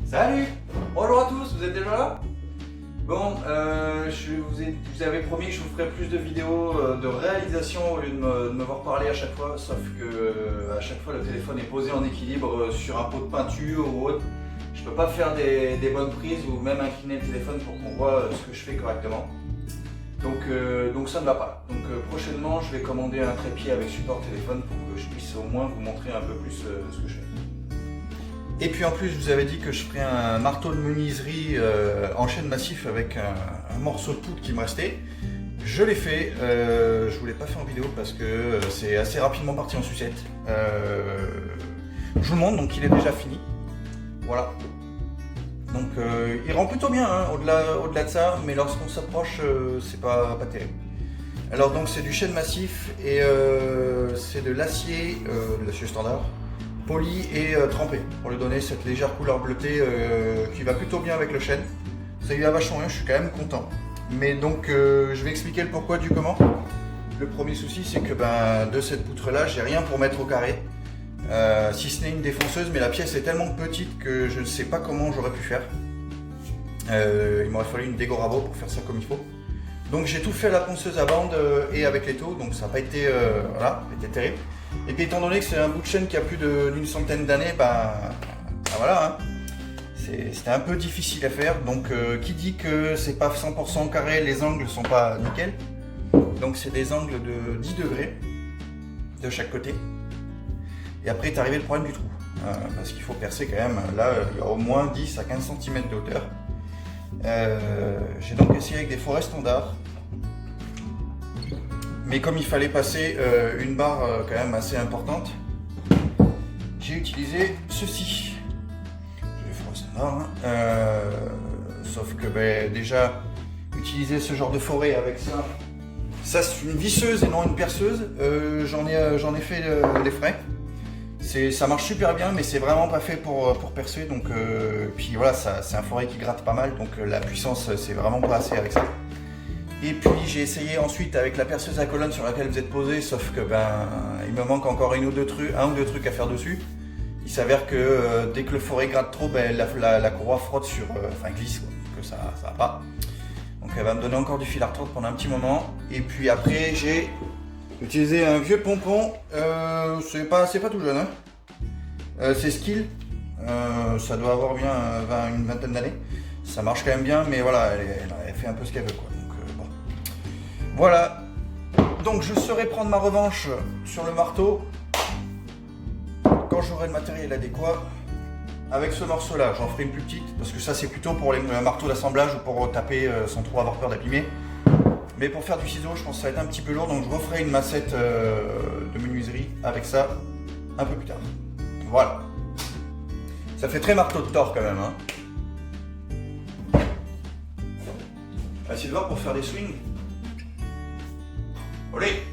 Salut! Bonjour à tous, vous êtes déjà là? Bon, vous avez promis que je vous ferais plus de vidéos de réalisation au lieu de me voir parler à chaque fois, sauf que à chaque fois le téléphone est posé en équilibre sur un pot de peinture ou autre. Je peux pas faire des bonnes prises ou même incliner le téléphone pour qu'on voit ce que je fais correctement. Donc ça ne va pas. Donc prochainement je vais commander un trépied avec support téléphone pour que je puisse au moins vous montrer un peu plus ce que je fais. Et puis en plus, je vous avais dit que je ferais un marteau de menuiserie en chêne massif avec un morceau de poudre qui me restait. Je l'ai fait, je ne vous l'ai pas fait en vidéo parce que c'est assez rapidement parti en sucette. Je vous le montre, donc il est déjà fini. Voilà. Donc il rend plutôt bien hein, au-delà de ça, mais lorsqu'on s'approche, c'est pas terrible. Alors donc c'est du chêne massif et c'est de l'acier standard, poli et trempé, pour lui donner cette légère couleur bleutée qui va plutôt bien avec le chêne. Ça lui a vachement bien, je suis quand même content. Mais donc je vais expliquer le pourquoi du comment. Le premier souci c'est que de cette poutre là, j'ai rien pour mettre au carré. Si ce n'est une défonceuse, mais la pièce est tellement petite que je ne sais pas comment j'aurais pu faire. Il m'aurait fallu une dégo rabot pour faire ça comme il faut. Donc j'ai tout fait à la ponceuse à bande et avec l'étau, donc ça n'a pas été, voilà, été terrible. Et puis étant donné que c'est un bout de chêne qui a plus d'une centaine d'années, voilà, hein, c'était un peu difficile à faire. Donc qui dit que c'est pas 100% carré, les angles sont pas nickel. Donc c'est des angles de 10 degrés de chaque côté. Et après est arrivé le problème du trou, parce qu'il faut percer quand même, là il y a au moins 10 à 15 cm de hauteur. J'ai donc essayé avec des forêts standards, mais comme il fallait passer une barre quand même assez importante, j'ai utilisé ceci. J'ai des forêts standards, sauf que déjà utiliser ce genre de forêt avec ça c'est une visseuse et non une perceuse. J'en ai fait les frais. Ça marche super bien, mais c'est vraiment pas fait pour percer. Donc, puis voilà, c'est un forêt qui gratte pas mal, donc la puissance c'est vraiment pas assez avec ça. Et puis j'ai essayé ensuite avec la perceuse à colonne sur laquelle vous êtes posé, sauf que il me manque encore un ou deux trucs à faire dessus. Il s'avère que dès que le forêt gratte trop, la courroie frotte glisse, quoi, que ça va pas. Donc elle va me donner encore du fil à retordre pendant un petit moment. Et puis après j'ai utilisé un vieux pompon, c'est pas tout jeune, hein. C'est Skill, ça doit avoir bien une vingtaine d'années. Ça marche quand même bien, mais voilà, elle fait un peu ce qu'elle veut, quoi. Donc bon. Voilà, donc je saurai prendre ma revanche sur le marteau quand j'aurai le matériel adéquat. Avec ce morceau là, j'en ferai une plus petite, parce que ça c'est plutôt pour les marteaux d'assemblage ou pour taper sans trop avoir peur d'abîmer. Mais pour faire du ciseau, je pense que ça va être un petit peu lourd, donc je referai une massette de menuiserie avec ça un peu plus tard. Voilà. Ça fait très marteau de Thor quand même, hein. On va essayer de voir pour faire des swings. Allez!